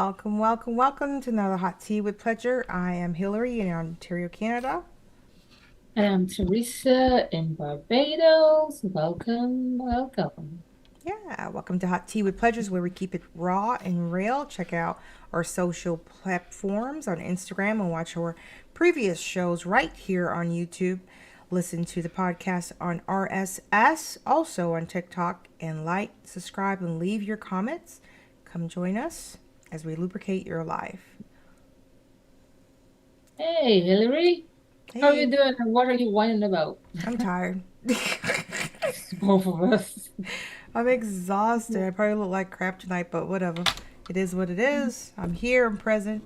Welcome, welcome, welcome to another Hot Tea with Pleasure. I am Hilary in Ontario, Canada. And I'm T'resa in Barbados. Welcome, welcome. Yeah, welcome to Hot Tea with Pleasures, where we keep it raw and real. Check out our social platforms on Instagram and watch our previous shows right here on YouTube. Listen to the podcast on RSS, also on TikTok, and like, subscribe, and leave your comments. Come join us as we lubricate your life. Hey, Hilary. How are you Hey, doing and what are you whining about? I'm tired. Both of us. I'm exhausted. I probably look like crap tonight, but whatever. It is what it is. I'm here, I'm present,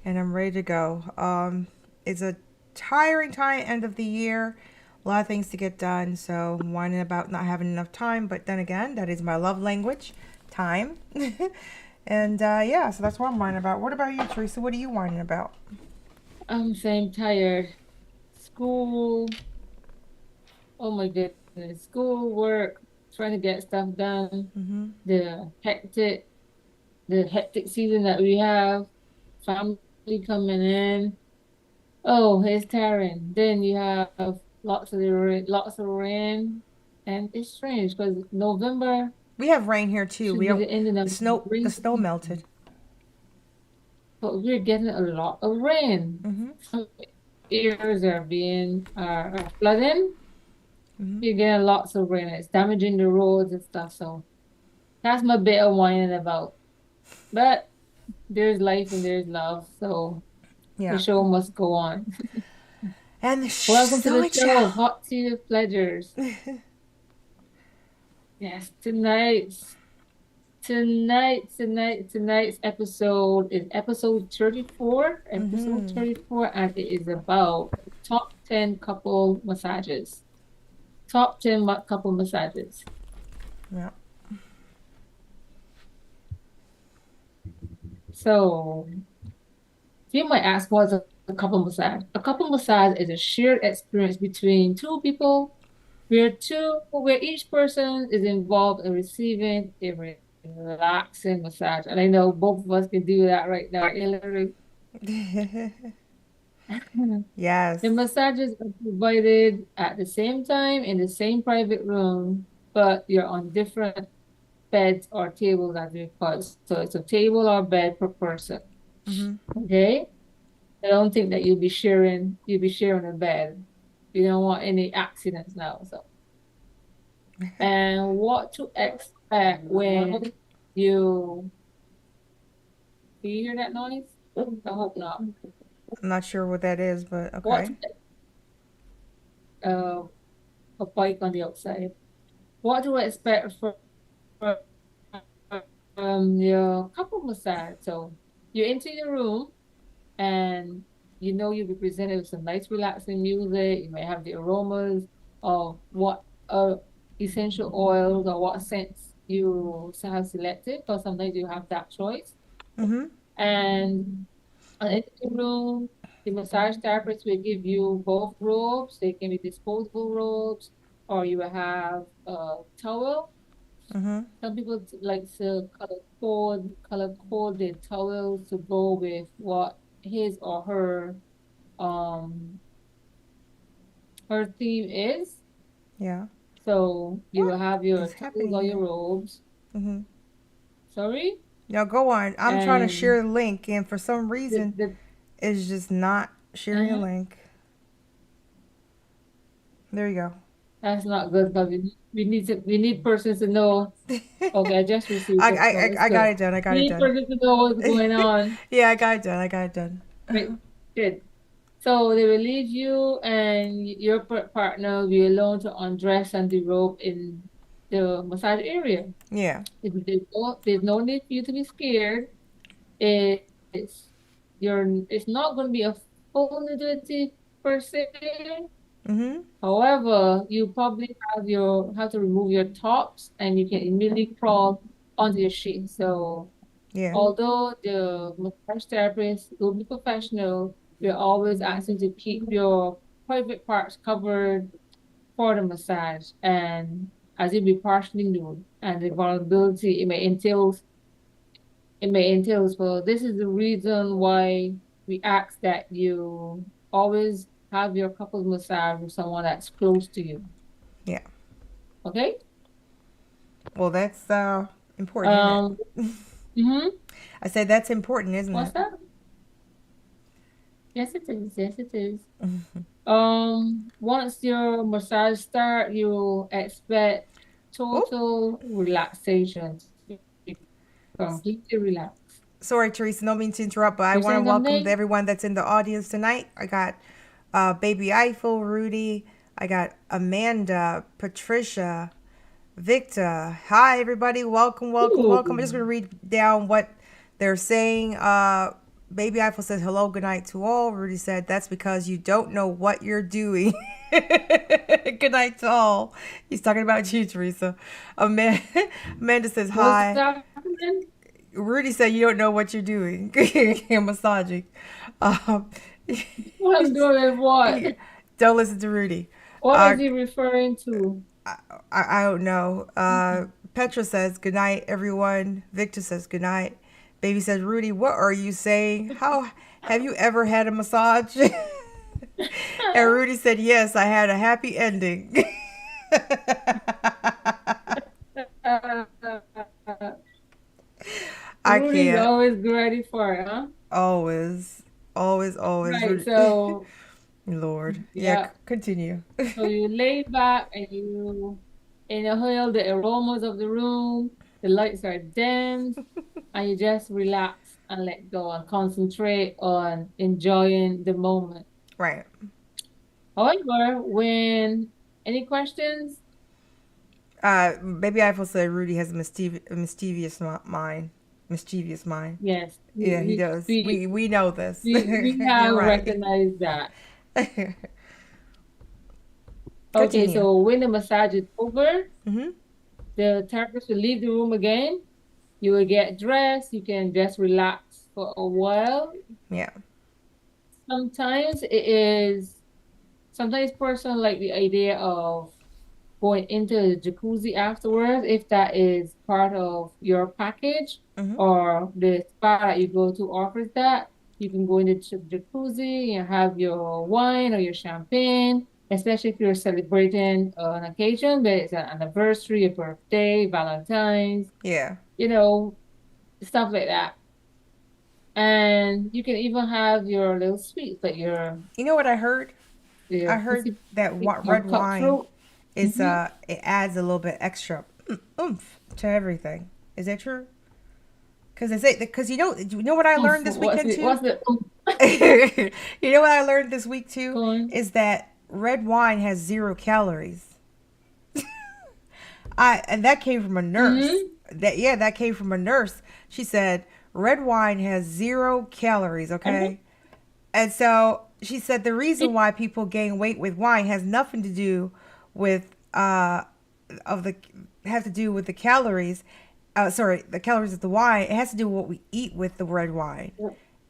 and I'm ready to go. It's a tiring time, end of the year. A lot of things to get done, so I'm whining about not having enough time. But then again, that is my love language, time. And yeah, so that's what I'm whining about. What about you, Teresa? What are you whining about? I'm saying tired. School. Oh my goodness. School, work, trying to get stuff done. Mm-hmm. The hectic, the hectic season that we have. Family coming in. Oh, it's tiring. Then you have lots of rain, and it's strange because November We have rain here too. should We be have the ending the of the snow. The rain snow melted. season, but we're getting a lot of rain. Mm-hmm. Some areas are flooding. Mm-hmm. You're getting lots of rain. It's damaging the roads and stuff. So that's my bit of whining about. But there's life and there's love, so the Yeah. show must go on. And Welcome to so the it show, shall. Hot Tea with Pleasures. Yes, tonight's episode is episode Mm-hmm. 34, and it is about top 10 couple massages. Top 10 couple massages. Yeah. So you might ask, what's a couple massage? A couple massage is a shared experience between two people where each person is involved in receiving a relaxing massage. And I know both of us can do that right now. Hilary. The Yes. massages are provided at the same time in the same private room, but you're on different beds or tables as we call it. So it's a table or bed per person. Mm-hmm. Okay? I don't think that you'll be sharing a bed. You don't want any accidents now. So and what to expect when you do you hear that noise? I hope not. I'm not sure what that is, but What okay. uh a bike on the outside. What do I expect from your couple massage? So you're into your room and you'll be presented with some nice relaxing music. You may have the aromas of what essential oils or what scents you have selected, because sometimes you have that choice. Mm-hmm. And in the room, the massage therapist will give you both robes. They can be disposable robes, or you will have a towel. Mm-hmm. Some people like to color code their towels to go with what his or um her theme is. Yeah. So you What will have your is towels happening or your here? robes. Mm-hmm. Sorry, Now go on. I'm trying to and share the link, and for some the reason, the it's just not sharing a uh link. There you that's not good, but we need persons to know. go. Okay, I just received I, it, I so I it's I got good. it done. I got We it need done. persons to know what's going on. Yeah, I got it done. I got it done. Right, good. So they will leave you and your partner will be alone to undress and derobe in the massage area. Yeah. There's no need for you to be scared. It's it's not going to be a full nudity per se. Mm-hmm. However, you probably have to remove your tops and you can immediately crawl onto your sheet. So Yeah. although the massage therapist will be professional, we're always asking to keep your private parts covered for the massage, and as you'll be partially nude and the vulnerability it may entail it may entail. So this is the reason why we ask that you always have your couples massage with someone that's close to you. Yeah. Okay? Well, that's important, isn't Um, it? mm-hmm. I said that's important, isn't What's it? that? Yes, it is. Yes, it is. Once your massage start, you expect Oh, total relaxation. Be completely relaxed. sorry, Teresa. No mean to interrupt, but I You're want to saying welcome something? everyone that's in the audience tonight. I got Baby Eiffel, Rudy. I got Amanda, Patricia, Victor. Hi, everybody. Welcome, welcome, welcome. I'm Ooh. just going to read down what they're saying. Baby Eiffel says, hello, good night to all. Rudy said, that's because you don't know what you're doing. Good night to all. He's talking about you, Teresa. Amanda, Amanda says, What's hi. happening? Rudy said, you don't know what you're doing. Massaging. Um, What I'm doing is what? yeah, don't listen to Rudy. What Uh, is he referring to? I don't know. Petra says good night, everyone. Victor says good night. Baby says, Rudy, what are you saying? How have you ever had a massage? And Rudy said, yes, I had a happy ending. I Rudy's can't. always ready for it, huh? Always, always, always. Right. Rudy. So, Lord. Yeah, yeah. continue. So you lay back and you inhale the aromas of the room. The lights are dimmed, and you just relax and let go and concentrate on enjoying the moment. Right. However, when any questions? Baby Eiffel said Rudy has a mischievous mind. Mischievous mind. Yes, Yeah, he does. We know this. we You're have right. recognized that. Okay, Continue. so when the massage is over, Mm-hmm. the therapist will leave the room again. You will get dressed. You can just relax for a while. Yeah. Sometimes it is, sometimes person like the idea of going into the jacuzzi afterwards, if that is part of your package Mm-hmm. or the spa that you go to offers that. You can go into jacuzzi and have your wine or your champagne, especially if you're celebrating an occasion, but it's an anniversary, a birthday, Valentine's, Yeah. you know, stuff like that. And you can even have your little sweets, like You know what I heard? I your heard pussy that or red wine cutthroat. is Mm-hmm. it adds a little bit extra oomph to everything. Is that true? Because you know what I learned this weekend too. What's the You know what I learned this week too going? is that red wine has 0 calories. I and that came from a nurse. Mm-hmm. That came from a nurse. She said red wine has 0 calories. Okay, and so she said the reason why people gain weight with wine has nothing to do with of the has to do with the calories. Sorry, the calories of the wine. It has to do with what we eat with the red wine,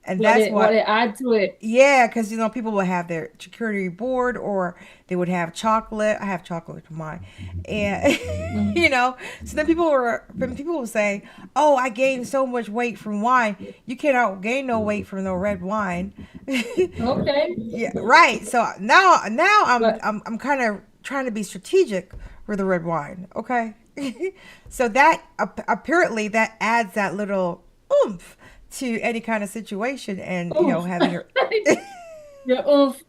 and that's What what. they add to it. Yeah, because people would have their charcuterie board, or they would have chocolate. I have chocolate with mine, and Mm-hmm. So then people were saying, "Oh, I gained so much weight from wine." You cannot gain no weight from no red wine. Okay, Yeah, right. So now but I'm kind of trying to be strategic with the red wine. Okay, so that apparently that adds that little oomph to any kind of situation, and oof, having your yeah, oof.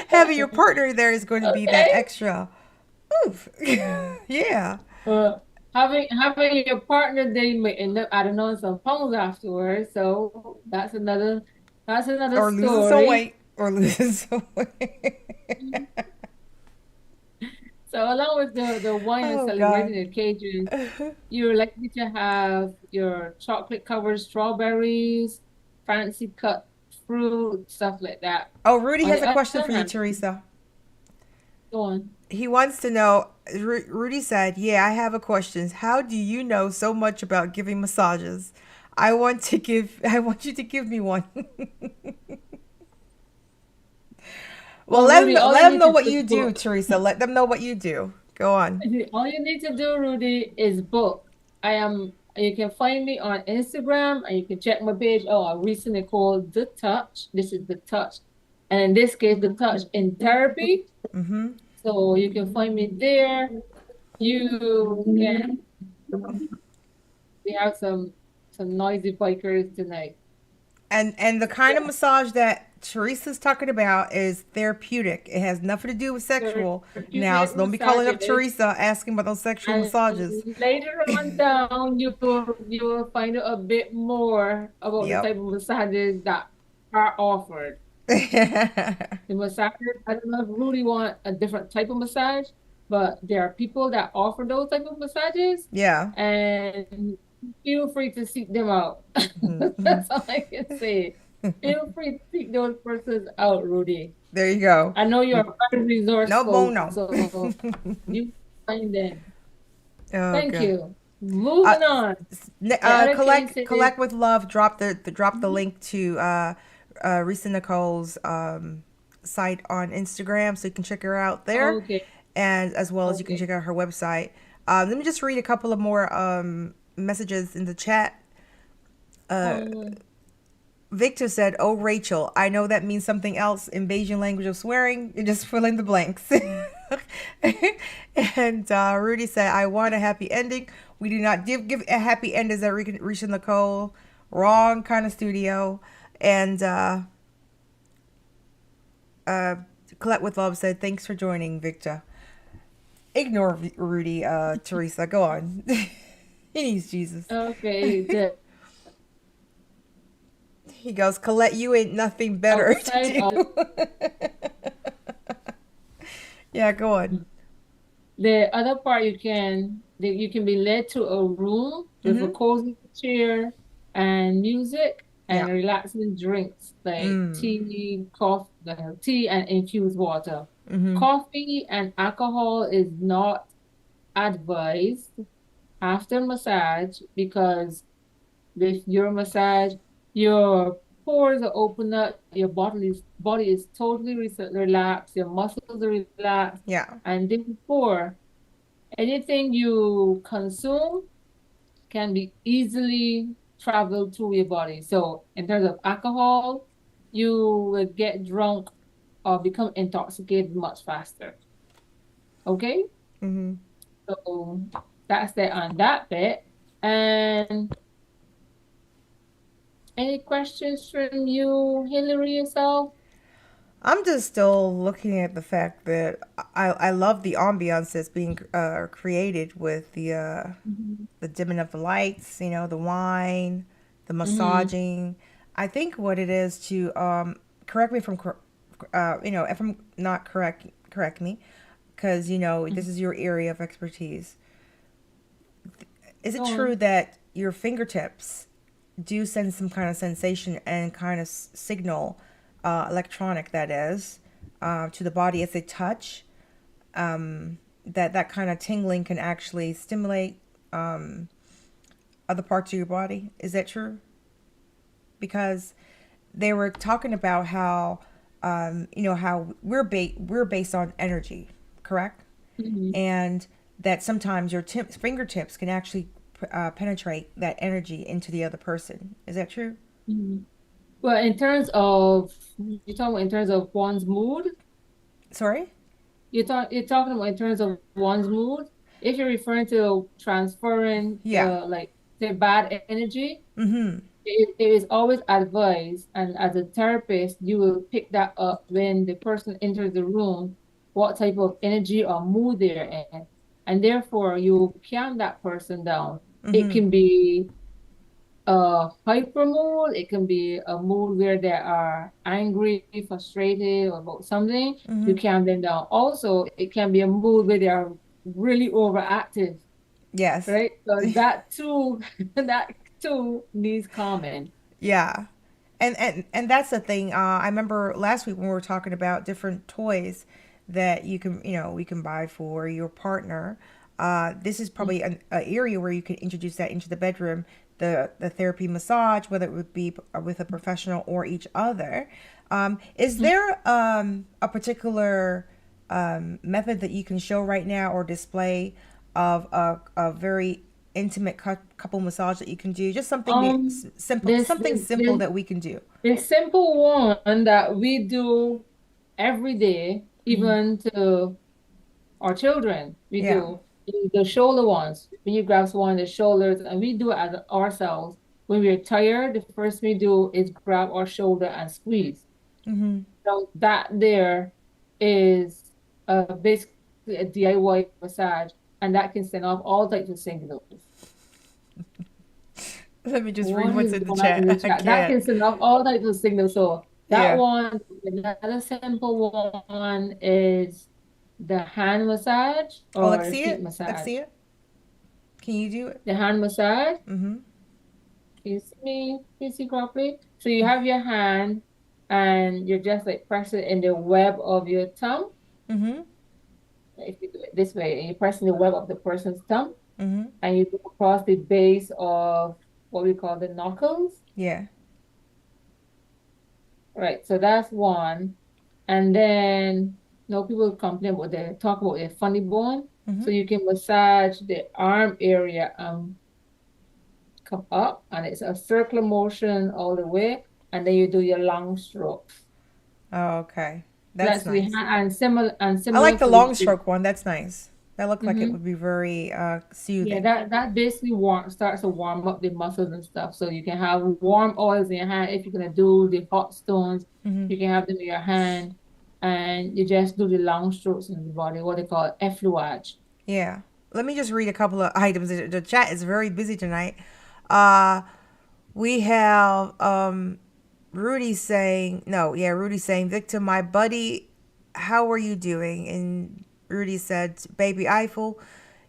having your partner there is going to be that Okay, extra oomph. Yeah. uh, having your partner, they may end up adding on some pounds afterwards. So that's another Or losing some story. weight. Or losing some weight. So along with the wine and Oh God. celebrating occasion, you're likely to have your chocolate covered strawberries, fancy cut fruit, stuff like that. Oh, Rudy On has the a question other for you, hand, Teresa. go on. He wants to know. Rudy said, "Yeah, I have a question. How do you know so much about giving massages? I want to give. I want you to give me one." Well, Oh, Rudy, all you let them need know to what do is you do, book. Teresa. Let them know what you do. Go on. All you need to do, Rudy, is book. I am You can find me on Instagram and you can check my page. Oh, I recently called The Touch. This is The Touch. And in this case, The Touch in Therapy. Mm-hmm. So you can find me there. You can, we have some noisy bikers tonight. And the kind of Yeah. massage that Teresa's talking about is therapeutic. It has nothing to do with sexual now. Therapeutic So don't be calling up massages. Teresa asking about those sexual And massages. later on down, you will find out a bit more about the Yep. type of massages that are offered. The massages, I don't know if Rudy want a different type of massage, but there are people that offer those type of massages, Yeah. and feel free to seek them out. Mhm. That's all I can say. Feel free to seek those persons out, Rudy. There you go. I know you're very No resourceful, bono. so you find them. Oh Thank god. you. Uh, Moving on. The other cases. collect with love. Drop the link to Risa Nicole's site on Instagram, so you can check her out there, Okay, and as well as you can okay. check out her website. Let me just read a couple of more messages in the chat. Um, Victor said, "Oh, Rachel, I know that means something else in Bayesian language of swearing. You're just fill in the blanks." And Rudy said, "I want a happy ending. We do not give a happy endings at Risha Nicole. Wrong kind of studio." And Colette with Love said, "Thanks for joining, Victor." Ignore Rudy, Teresa. Go on. He needs Jesus. okay, the He goes, Colette, you ain't nothing better to outside do. of Yeah, go on. the other part, you can be led to a room with a Mm-hmm. cozy chair and music Yeah. and relaxing drinks like Mm. tea and infused water. Mm-hmm. Coffee and alcohol is not advised after massage because with your massage, your pores are open up, your body is totally relaxed, your muscles are relaxed, Yeah. and therefore anything you consume can be easily traveled through your body. So in terms of alcohol, you will get drunk or become intoxicated much faster. Okay? Mm-hmm. So that's it on that bit. And any questions from you, Hilary, yourself? I'm just still looking at the fact that I love the ambiance that's being created with Mm-hmm. the dimming of the lights, the wine, the Mm-hmm. massaging. I think what it is to correct me if if I'm not correct, correct me, because this is your area of expertise. Is it Go true on. that your fingertips do send some kind of sensation and kind of signal, electronic that is, to the body as they touch? That kind of tingling can actually stimulate other parts of your body. Is that true? Because they were talking about how, how we're based on energy, correct? Mm-hmm. And that sometimes your fingertips can actually penetrate that energy into the other person. Is that true? Mm-hmm. Well, in terms of you're talking about in terms of one's mood, Sorry? you're talking about in terms of one's mood. If you're referring to transferring Yeah. like the bad energy, Mm-hmm. it is always advised, and as a therapist, you will pick that up when the person enters the room, what type of energy or mood they're in, and therefore you calm that person down. It Mm-hmm. can be a hyper mood. It can be a mood where they are angry, frustrated about something. You Mm-hmm. calm them down. Also, it can be a mood where they are really overactive, Yes. right? So that too, that too needs calming. Yeah. And that's the thing. I remember last week when we were talking about different toys that we can buy for your partner. This is probably an area where you can introduce that into the bedroom, the therapy massage, whether it would be with a professional or each other. Is there a particular method that you can show right now or display of a very intimate couple massage that you can do? Just something Um, simple, this something this simple this that we can do. the simple one that we do every day, Hmm. even to our children, we Yeah. do is the shoulder ones. When you grab one of the shoulders, and we do it as ourselves. When we're tired, the first thing we do is grab our shoulder and squeeze. Hmm. So that there is basically a DIY massage, and that can send off all types of signals. Let me just read What what's is in the going on in the chat. I chat? That can't. can send off all types of signals. So that Yeah. one, another simple one is the hand massage Oh, let's or see feet it. Let's massage. see it. Can you do it? The hand massage, Mm-hmm. can you see me? Can you see properly? So you have your hand and you're just like pressing in the web of your thumb. Mm-hmm. If you do it this way, and you're pressing the web of the person's thumb, Mm-hmm. and you go across the base of what we call the knuckles. Yeah. Right. So that's one. And then no people complain about they talk about their funny bone. Mm-hmm. So you can massage the arm area and come up, and it's a circular motion all the way, and then you do your long strokes. Oh, okay. That's That's the nice. hand and I similar like the to long the stroke one. That's nice. That looked like it mm-hmm. would be very Yeah, soothing. that basically starts to warm up the muscles and stuff. So you can have warm oils in your hand if you're gonna do the hot stones. Mm-hmm. You can have them in your hand, and you just do the long strokes in the body, what they call effleurage. Yeah. Let me just read a couple of items. The chat is very busy tonight. Uh, we have Rudy saying, no, yeah, Rudy saying, Victor, my buddy, how are you doing? And Rudy said, Baby Eiffel,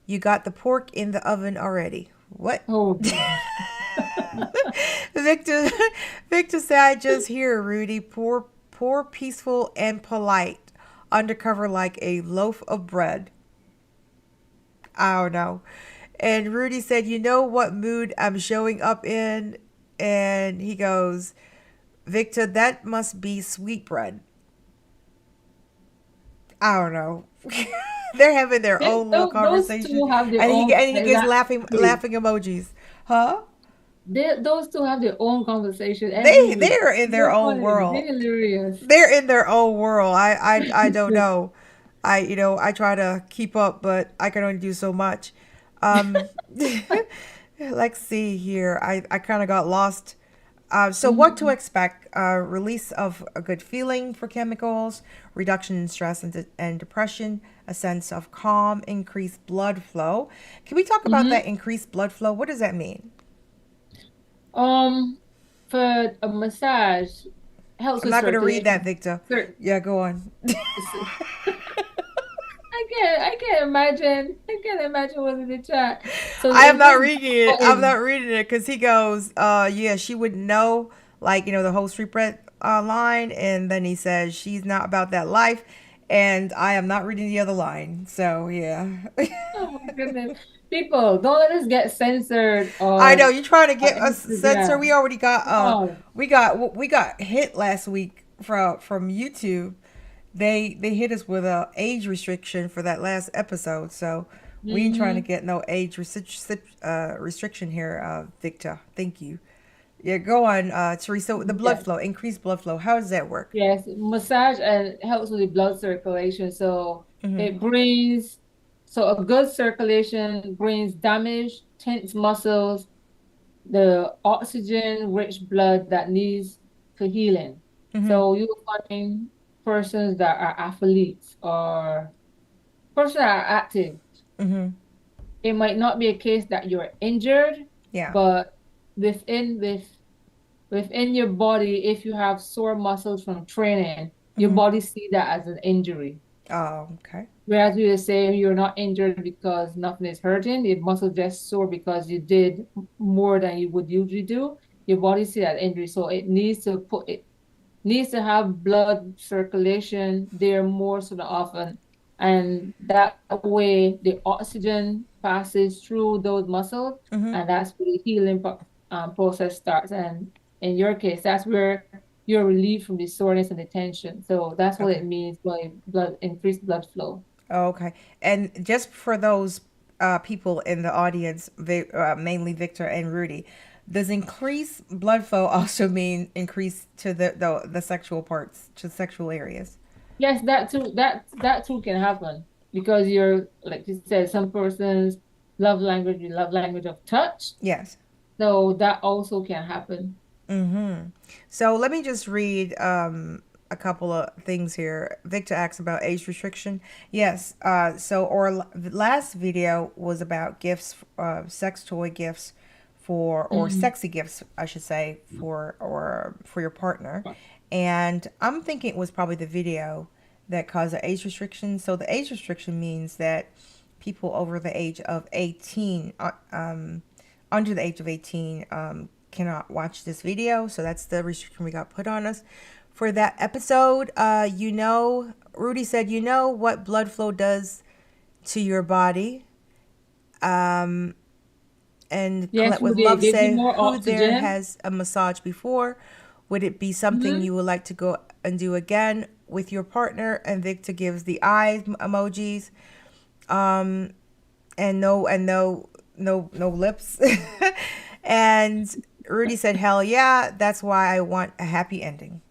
you got the pork in the oven already. What? Oh God. Victor Victor said, I just hear Rudy, poor, peaceful, and polite. Undercover like a loaf of bread. I don't know. And Rudy said, You know what mood I'm showing up in? And he goes, Victor, that must be sweetbread. I don't know. They're having their own little Those conversation. two have their And own he gives exactly. laughing emojis. Huh? Those two have their own conversation every week. They're in their So own funny. They're world. hilarious. They're in their own world. I don't know. I try to keep up, but I can only do so much. Um, let's see here. I kind of got lost. So what to Mhm. expect? Release of a good feeling for chemicals, reduction in stress and depression, a sense of calm, increased blood flow. Can we talk about that Mhm. increased blood flow? What does that mean? Um, for a massage, helps I'm with not going to read that, circulation. Victor. Cir Yeah, go on. I can't imagine what's in the chat. So I the am not increased reading it. blood I'm is not reading it because he goes, yeah, she wouldn't know, like, the whole street bread line. And then he says, she's not about that life. And I am not reading the other line. So, yeah. oh my goodness. People, don't let us get censored I know on you're trying to get us censor. We Instagram. already got, No. we got hit last week from YouTube. They hit us with a age restriction for that last episode. So we ain't trying to Mm-hmm. get no age restriction here, Victor. Thank you. Yeah, go on, Teresa. The blood Yes. flow, increased blood flow. How does that work? Yes. Massage and helps with the blood circulation. So Mm-hmm. it brings so a good circulation brings damaged, tense muscles, the oxygen rich blood that needs for healing. Mm-hmm. So you'll find persons that are athletes or persons that are active. Mm-hmm. It might not be a case that you're injured, Yeah. but within with within your body, if you have sore muscles from training, your Mm-hmm. body see that as an injury. Oh, okay. Whereas we would say you're not injured because nothing is hurting, your muscle just sore because you did more than you would usually do. Your body see that injury, so it needs to have blood circulation there more so often, and that way the oxygen passes through those muscles, Mm-hmm. and that's where the healing process starts. And in your case, that's where you're relieved from the soreness and the tension. So that's what Okay. it means by increased blood flow. Oh, okay. And just for those people in the audience, mainly Victor and Rudy. Does increase blood flow also mean increase to the sexual parts, to sexual areas? Yes, that too can happen because you're like you said, some persons love language of touch. Yes. So that also can happen. So let me just read a couple of things here. Victor asks about age restriction. Yes. So our last video was about gifts, sex toy gifts for, or Mhm. sexy gifts, I should say, for your partner. And I'm thinking it was probably the video that caused the age restriction. So the age restriction means that people over the age of 18, under the age of 18, cannot watch this video. So that's the restriction we got put on us for that episode. Rudy said, what blood flow does to your body. And Yes, Colette with Rudy, it love gives you said, more who there oxygen. has a massage before? Would it be something Hmm. you would like to go and do again with your partner? And Victor gives the eyes emojis. And no lips. And Rudy said, hell yeah, that's why I want a happy ending.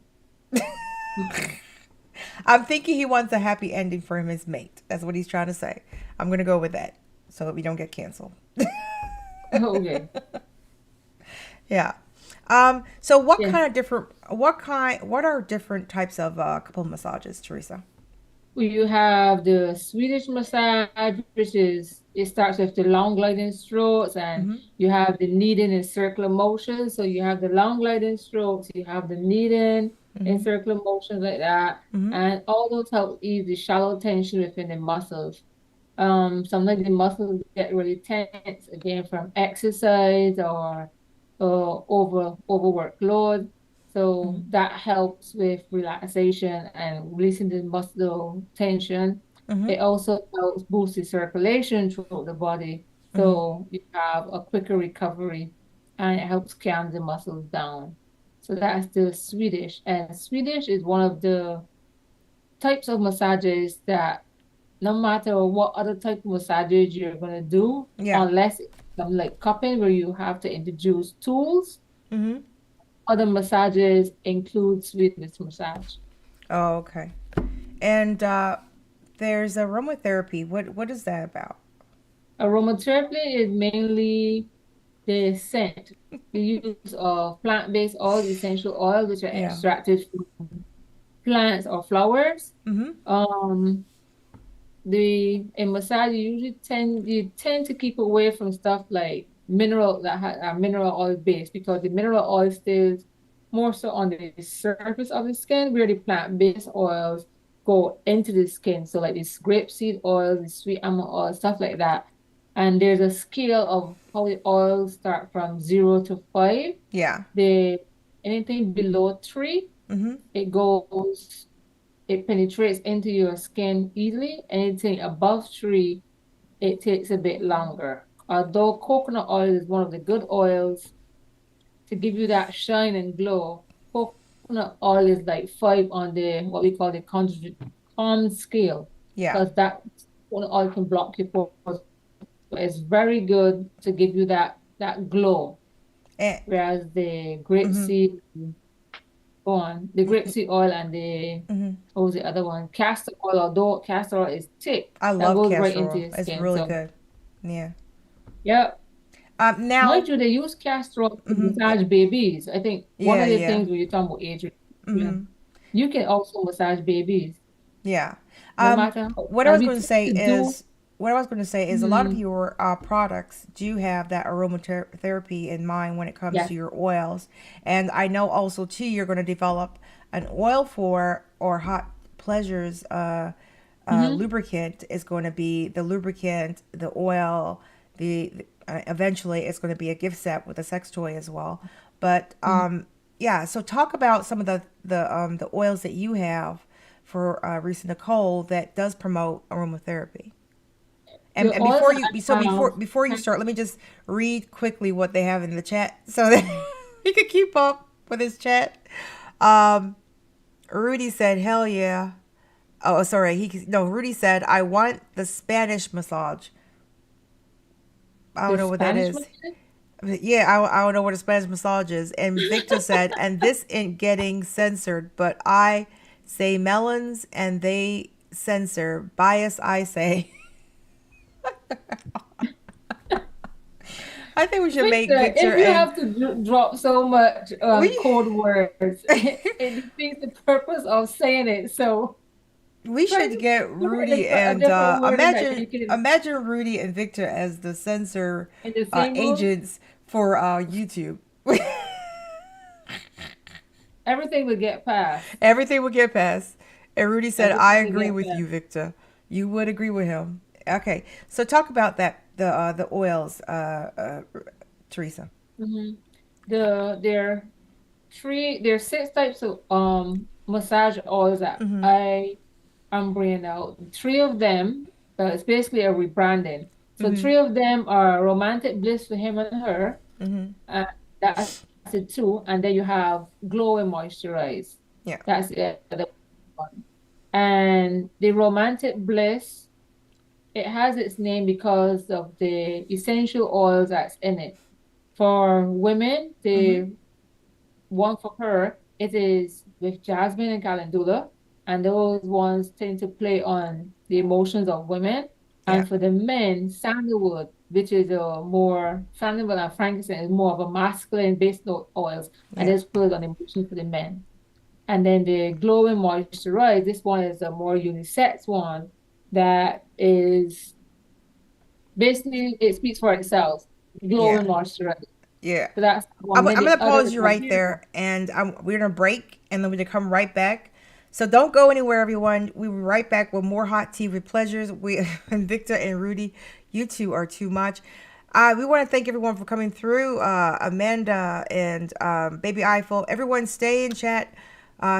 Okay. I'm thinking he wants a happy ending for him, his mate. That's what he's trying to say. I'm going to go with that so that we don't get canceled. Okay. Yeah. So Yeah. what are different types of couple massages, Teresa? You have the Swedish massage, which is it starts with the long gliding strokes, and Mm-hmm. you have the kneading in circular motion. So you have the long gliding strokes, you have the kneading in Mm-hmm. circular motions like that, Mm-hmm. and all those help ease the shallow tension within the muscles. Sometimes the muscles get really tense again from exercise or overwork load. So that helps with relaxation and releasing the muscle tension. Mm-hmm. It also helps boost the circulation throughout the body. Mm-hmm. So you have a quicker recovery and it helps calm the muscles down. So that's the Swedish. And Swedish is one of the types of massages that no matter what other type of massages you're gonna do, Yeah. unless it's something like cupping where you have to introduce tools, Mm-hmm. other massages include Swedish massage. Oh, okay. And there's aromatherapy. What is that about? Aromatherapy is mainly the scent, the use of plant-based oils, essential oils, which are Yeah. extracted from plants or flowers. Mm-hmm. Um, the in massage you tend to keep away from stuff like mineral that are mineral oil based because the mineral oil stays more so on the surface of the skin where the plant-based oils go into the skin. So like this grapeseed oil, the sweet almond oil, stuff like that. And there's a scale of how the oils start from 0 to 5. Yeah. The anything below 3, Mm-hmm. it goes it penetrates into your skin easily. Anything above 3, it takes a bit longer. Although coconut oil is one of the good oils to give you that shine and glow, coconut oil is like 5 on the what we call the calm scale Yeah. because that coconut oil can block your pores. But it's very good to give you that glow. And Whereas the mm-hmm. grapeseed the grapeseed oil and the Mm-hmm. what was the other one? Castor oil, although castor oil is thick, I that love goes right castor into oil. your It's skin. really So good. Yeah. yeah. Mind Now. you, they use castor oil to Mm-hmm. massage babies. I think one Yeah. of the Yeah. things when you're talking about age, yeah, Mm-hmm. you can also massage babies, Yeah. no Um, matter how. what I And was we going to tend say to do. is, what I was going to say is, a lot of Mm, your products do have that aromatherapy in mind when it comes to yes. your oils, and I know also too you're going to develop an oil for or hot pleasures. Hmm. Lubricant is going to be the lubricant, the oil, eventually it's going to be a gift set with a sex toy as well. But yeah, so talk about some of the oils that you have for Risa Nicole that does promote aromatherapy. And, The and oils before that you I so before you have, start, let me just read quickly what they have in the chat so that you can keep up with his chat. Um, Rudy said, "Hell yeah." Oh, sorry. Rudy said, "I want the Spanish massage." I don't The know what that Spanish is. method? Yeah, I don't know what a Spanish massage is. And Victor said, and this ain't getting censored, but I say melons and they censor. Bias, I say. I think we should make Victor, Victor if you and have to drop so much we code words, it defeats the purpose of saying it. So we try should to get put it in Rudy a and different wording that imagine you can imagine Rudy and Victor as the censor in the same room. agents for YouTube. Everything would get passed. Everything would get passed. And Rudy said, Everything "I would agree get with you, passed. Victor. You would agree with him." Okay, so talk about that the oils, Teresa. Hmm. There's six types of massage oils that Mhm. I am bringing out. Three of them, it's basically a rebranding. So Mhm. three of them are romantic bliss for him and her. Mhm. Uh, that's it two. And then you have glow and moisturize. Yeah. That's the other one. And the romantic bliss, it has its name because of the essential oils that's in it. For women, Mhm. the one for her, it is with jasmine and calendula, and those ones tend to play on the emotions of women. Yeah. And for the men, sandalwood, which is a more sandalwood and frankincense is more of a masculine based oils, and Yeah. this plays on emotions for the men. And then the glow and moisturize, this one is a more unisex one that is basically it speaks for itself. Glow Yeah. and moisturize. Yeah. So that's one. Then I'm the gonna pause others you are right here. there, and we're gonna break, and then we're gonna come right back. So don't go anywhere, everyone. We will be right back with more hot tea with pleasures. We and Victor and Rudy, you two are too much. We want to thank everyone for coming through. Amanda and Baby Eiffel, everyone, stay in chat.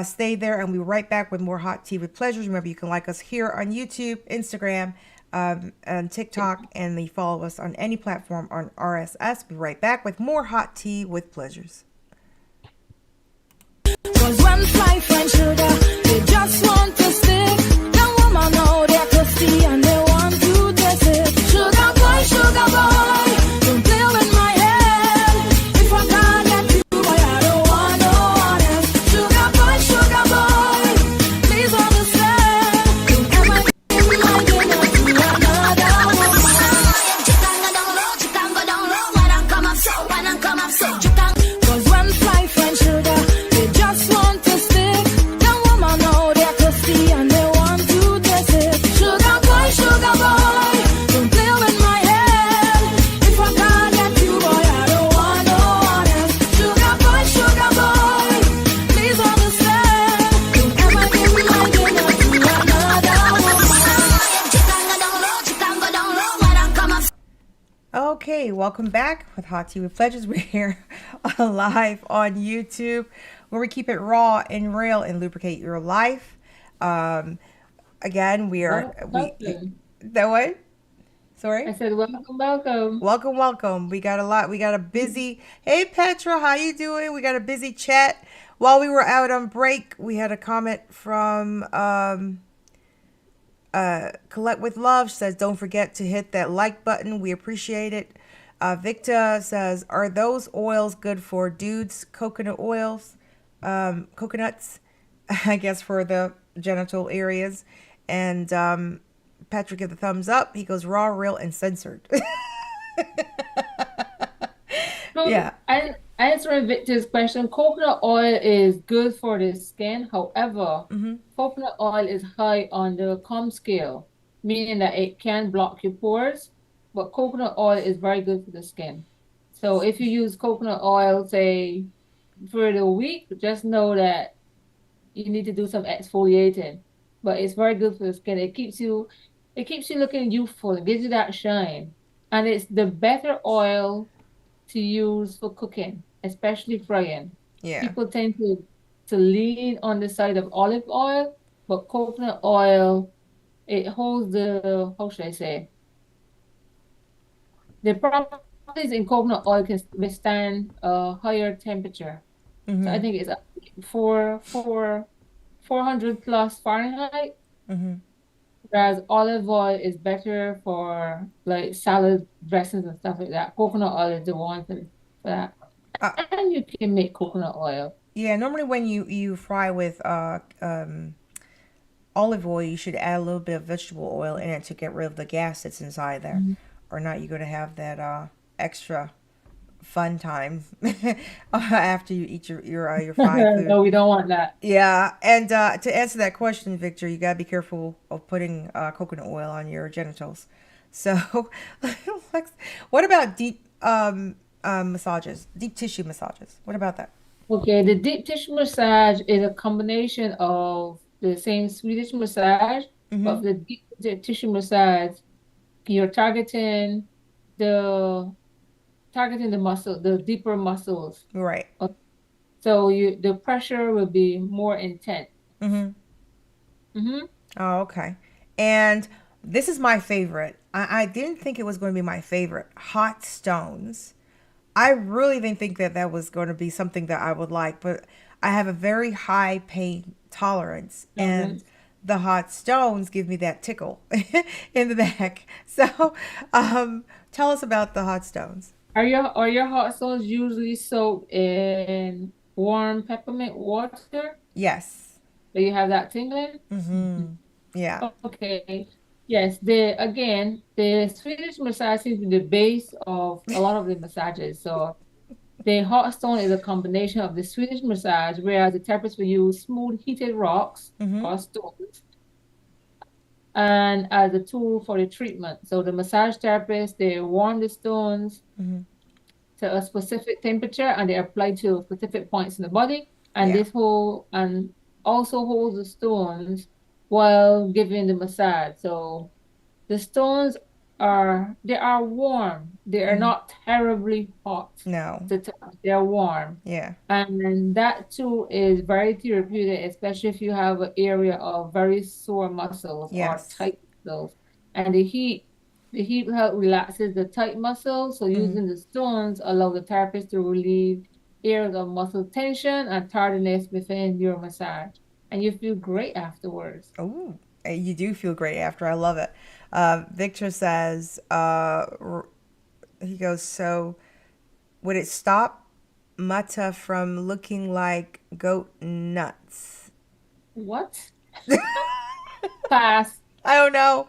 Stay there, and we'll be right back with more hot tea with pleasures. Remember, you can like us here on YouTube, Instagram, and TikTok, and you follow us on any platform on RSS. Be right back with more hot tea with pleasures. Cause when life and sugar, they just want to stick. The woman know they're thirsty and they want to taste it. Sugar boy, don't play with my head. If I can't get you, boy, I don't want no one else. Sugar boy, please understand. Don't ever give my dinner to another woman. You can go down low, when I come up so, cause when life and sugar, they just want to stick. The woman know they're thirsty and they want to taste it. Sugar boy, don't play with my head. If I can't get you, boy, I don't want no one else. Sugar boy, please understand. Don't ever give my dinner to another woman. You can go down low, when I come up. Okay, welcome back with Hot Tea with Pleasures. We're here live on YouTube, where we keep it raw and real and lubricate your life. Um, again, Welcome. that what? I Sorry. said, welcome. Welcome, welcome. We got a lot. We got a busy. Hey, Petra, how you doing? We got a busy chat. While we were out on break, we had a comment from Collect with Love. She says, "Don't forget to hit that like button. We appreciate it." Victor says, "Are those oils good for dudes? Coconut oils, coconuts, I guess for the genital areas." And Patrick give the thumbs up. He goes, "Raw, real, and censored." So, Yeah. answering Victor's question, coconut oil is good for the skin. However, Mm-hmm. coconut oil is high on the COM scale, meaning that it can block your pores, but coconut oil is very good for the skin. So if you use coconut oil, say, for the week, just know that you need to do some exfoliating. But it's very good for the skin. It keeps you looking youthful. It gives you that shine. And it's the better oil to use for cooking, especially frying. Yeah. People tend to lean on the side of olive oil, but coconut oil, it holds the, how should I say, the properties in coconut oil can withstand a higher temperature. So I Mm-hmm. think it's four 400 plus Fahrenheit. Mm-hmm. Whereas olive oil is better for like salad dressings and stuff like that. Coconut oil is the one for that. Uh, And you can make coconut oil. yeah, normally when you fry with olive oil, you should add a little bit of vegetable oil in it to get rid of the gas that's inside there. Mhm. Or not, you're going to have that extra fun time after you eat your fried food. No, we don't want that. Yeah, and to answer that question, Victor, you gotta be careful of putting coconut oil on your genitals. So, Lex, what about deep massages, deep tissue massages? What about that? Okay, the deep tissue massage is a combination of the same Swedish massage, but Mm-hmm. for the deep tissue massage, you're the targeting the muscle, the deeper muscles. Right. So the pressure will be more intense. Mm-hmm. Mm-hmm. Oh, okay. And this is my favorite. I didn't think it was going to be my favorite. Hot stones. I really didn't think that that was going to be something that I would like, but I have a very high pain tolerance, and the hot stones give me that tickle in the back. So, tell us about the hot stones. Are your hot stones usually soaked in warm peppermint water? Yes. Do you have that tingling? Mm-hmm. Yeah. Okay. Yes, the Swedish massage seems to be the base of a lot of the massages. So the hot stone is a combination of the Swedish massage, whereas the therapists will use smooth heated rocks Mm-hmm. or stones and as a tool for the treatment. So the massage therapist, they warm the stones Mm-hmm. to a specific temperature and they apply to specific points in the body. And Yeah. this whole and also holds the stones while giving the massage. So the stones they are warm. They are Mm-hmm. not terribly hot No. to touch. They're warm. Yeah. And that too is very therapeutic, especially if you have an area of very sore muscles or Yes. tight muscles. And the heat help relaxes the tight muscles. So Mm-hmm. using the stones allow the therapist to relieve areas of muscle tension and tardiness within your massage. And you feel great afterwards. Oh, you do feel great after. I love it. Victor says, he goes, so would it stop Mata from looking like goat nuts? What? Pass. I don't know.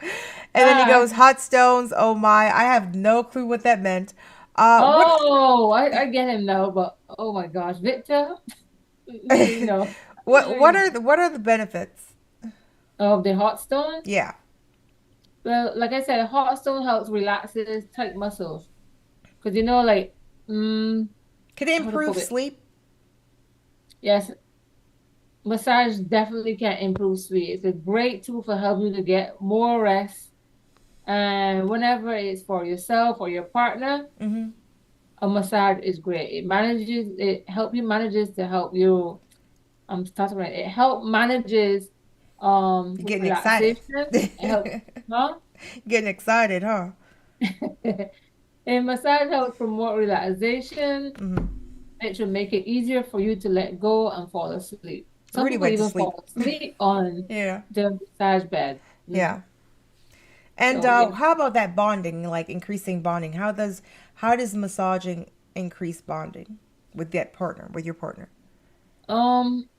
And then he Pass. goes, hot stones. Oh my, I have no clue what that meant. What Oh, I get him now, but oh my gosh, Victor, no, what are the benefits? of the hot stone. Yeah. Well, like I said, hot stone helps relaxes tight muscles because like mm, Can it how to improve put it? sleep? Yes, massage definitely can improve sleep. It's a great tool for helping you to get more rest. And whenever it's for yourself or your partner, Mm-hmm. a massage is great. It help you. I'm starting right. It help manages with Getting excited. relaxation. It help, huh? Getting excited, huh? And massage helps promote relaxation. Mm-hmm. It should make it easier for you to let go and fall asleep. Some Rudy people went to even sleep. fall asleep on Yeah. the massage bed. Yeah. And So yeah. how about that bonding, like increasing bonding? How does massaging increase bonding with that partner, with your partner?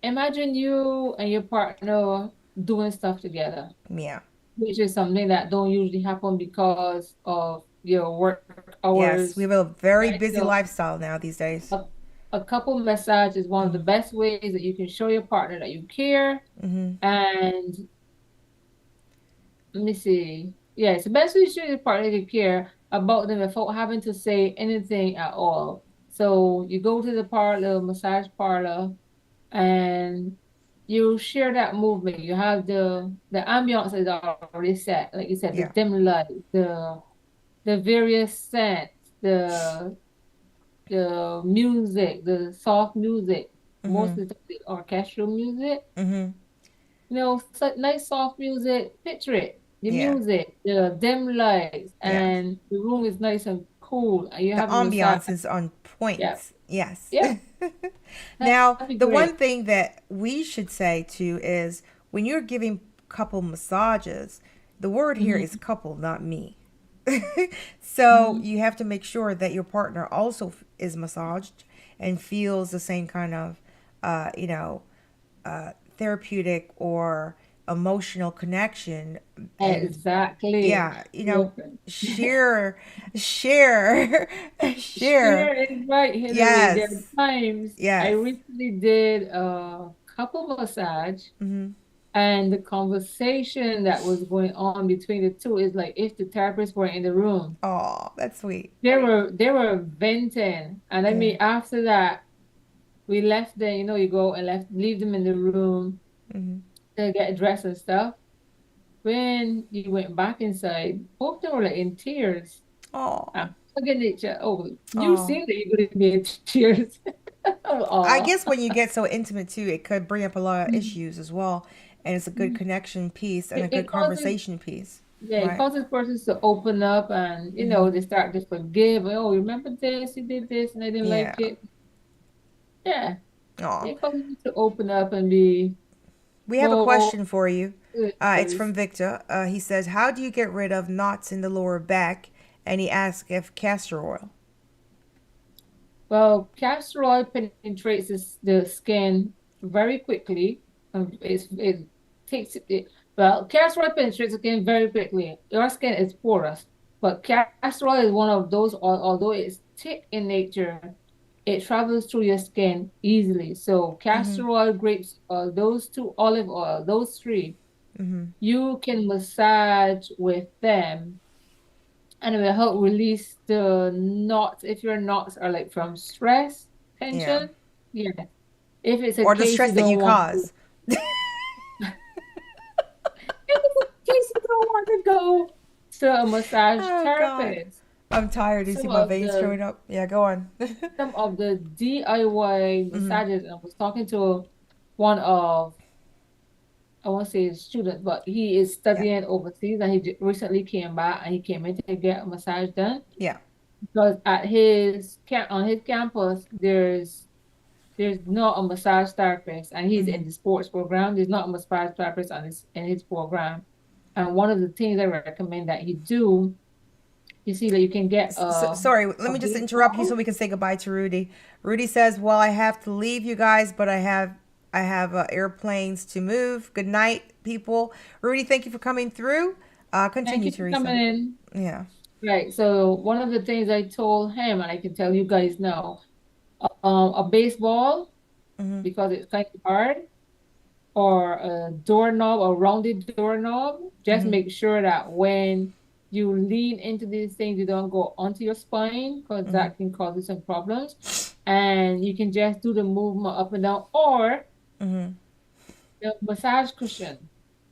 Imagine you and your partner doing stuff together, Yeah. which is something that don't usually happen because of your work Yes, we hours, have a very right? busy So lifestyle now these days. a, a couple massage is one of the Mm-hmm. best ways that you can show your partner that you care. Mm-hmm. And let me see. Yeah, it's the best way to show your partner that you care about them without having to say anything at all. So you go to the parlor, massage parlor, and you share that movement. You have the ambiance is already set, like you said, the Yeah. dim light, the various scents, the music, the soft music, Mm-hmm. mostly the orchestral music. Mm-hmm. Nice soft music. Picture it. The Yeah. music, the dim lights, Yes. and the room is nice and cool, and you The have a massage. ambiance is on Yeah, point. Yes. yeah, Now, that'd be the one great. thing that we should say too is when you're giving couple massages, The word here is Mm-hmm. couple, not me. So Mm-hmm. you have to make sure that your partner also is massaged and feels the same kind of, you know, therapeutic or emotional connection. And Exactly. yeah, Listen. share, share, share. Share is right, Hilary. There Yes, are times I yes. recently did a couple massage, Hmm. and the conversation that was going on between the two is like if the therapists were in the room. Oh, that's sweet. They were venting. And I Yeah. mean after that we left them, you go and leave them in the room Hmm. to get dressed and stuff. When you went back inside, both of them were like in tears. Oh, I'm hugging each other. Oh, you oh. seem that you're going to be in tears. I Oh, guess when you get so intimate too, it could bring up a lot of issues as well. And it's a good connection piece and a good it causes, conversation piece. yeah, it Right. causes persons to open up, and Hmm. they start to forgive. Oh, remember this? You did this, and I didn't Yeah. like it. Yeah, Oh. it causes you to open up and be We have a more question for you. good. It's from Victor. He says, "How do you get rid of knots in the lower back?" And he asks if castor oil. Well, castor oil penetrates the skin very quickly. It takes it. Well, castor oil penetrates the skin very quickly. Your skin is porous, but castor oil is one of those. Although it's thick in nature, it travels through your skin easily. So Mm-hmm. castor oil, grapes oil, those two, olive oil, those three, Mm-hmm. you can massage with them, and it will help release the knots if your knots are like from stress, Yeah. tension. Yeah. If it's a Or the case stress you that don't you want to, cause. if it's a case you don't want to go to a massage Oh God. therapist, I'm tired. You see some my of veins the showing up? Yeah, go on. some of the DIY Mm-hmm. massages, and I was talking to one of, I won't say his student, but he is Yeah. studying overseas, and he recently came back and he came in to get a massage done Yeah. because on his campus there's not a massage therapist, and he's Mm-hmm. in the sports program. There's not a massage therapist in his program. And one of the things I recommend that he do, you see that you can get Sorry, let a me just interrupt you so baseball. we can say goodbye to Rudy. Rudy says, "Well, I have to leave you guys, but I have airplanes to move. Good night, people." Rudy, thank you for coming through. Thank Continue, you for coming Teresa. in. Yeah. Right. So one of the things I told him, and I can tell you guys now, a baseball, Mm-hmm. because it's kind of hard, or a doorknob, a rounded doorknob, just Mm-hmm. make sure that when you lean into these things, you don't go onto your spine because Mm-hmm. that can cause you some problems. And you can just do the movement up and down, or Mm-hmm. the massage cushion.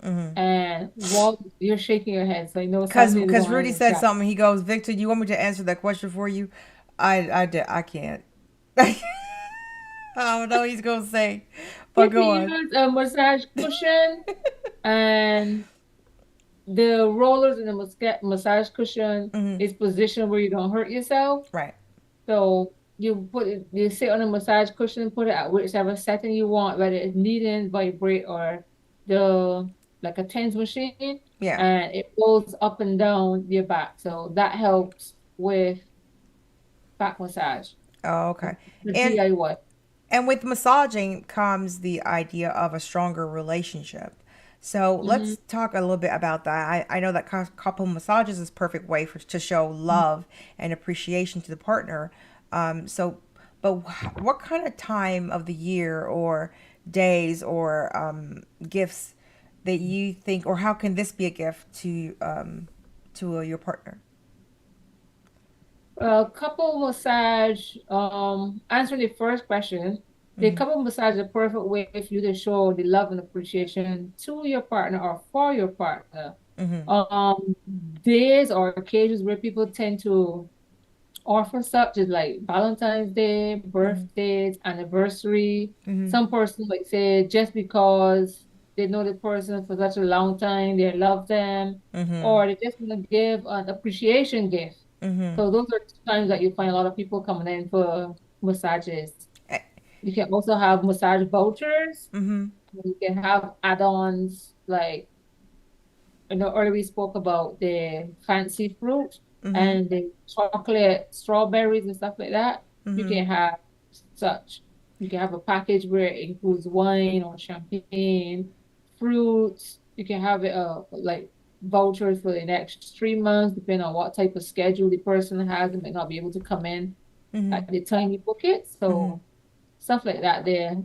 Mm-hmm. And while you're shaking your head, so I know Cause something is because going on Rudy in the said chat. something. He goes, Victor, you want me to answer that question for you? I can't. I don't know what he's gonna say, but You can go on. use a massage cushion, and the rollers in the massage cushion Mm-hmm. is positioned where you don't hurt yourself. Right. So you sit on a massage cushion, put it at whichever setting you want, whether it's kneading, vibrate, or the like a TENS machine, Yeah. and it rolls up and down your back. So that helps with back massage, Oh, okay. the And DIY. And with massaging comes the idea of a stronger relationship. So Mm-hmm. let's talk a little bit about that. I know that couple massages is a perfect way to show love and appreciation to the partner. So, but what kind of time of the year or days or gifts that you think, or how can this be a gift to your partner? Couple massage, answering the first question, the Mm-hmm. couple massage is a perfect way for you to show the love and appreciation to your partner or for your partner. Mm-hmm. Um, Days or occasions where people tend to offer such as like Valentine's Day, Mm-hmm. birthdays, anniversary. Mm-hmm. Some person might say just because they know the person for such a long time, they love them, Mm-hmm. or they just want to give an appreciation gift. Mm-hmm. So those are times that you find a lot of people coming in for massages. You can also have massage vouchers. Mm-hmm. You can have add-ons like I know earlier we spoke about the fancy fruit Mm-hmm. and the chocolate, strawberries and stuff like that. You Mm-hmm. can have such. You can have a package where it includes wine or champagne, fruits. You can have it like vouchers for the next 3 months, depending on what type of schedule the person has. They might not be able to come in Mm-hmm. at the time you book it. Mm-hmm. So stuff like that there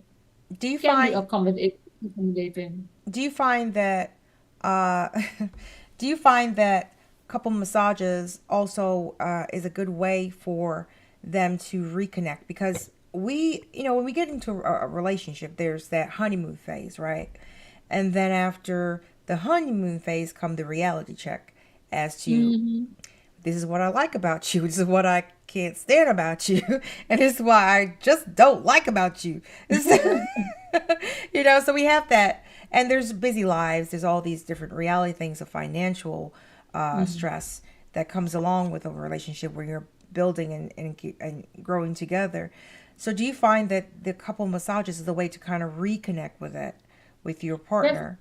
Do you can be find accommodating. do you find that uh do you find that couple massages also is a good way for them to reconnect? Because when we get into a relationship, there's that honeymoon phase, right? And then after the honeymoon phase come the reality check as to, Hmm. this is what I like about you, this is what I can't stand about you, and this is why I just don't like about you. So we have that, and there's busy lives, there's all these different reality things of financial Hmm. stress that comes along with a relationship where you're building and growing together. So do you find that the couple massages is a way to kind of reconnect with it, with your Yes, partner?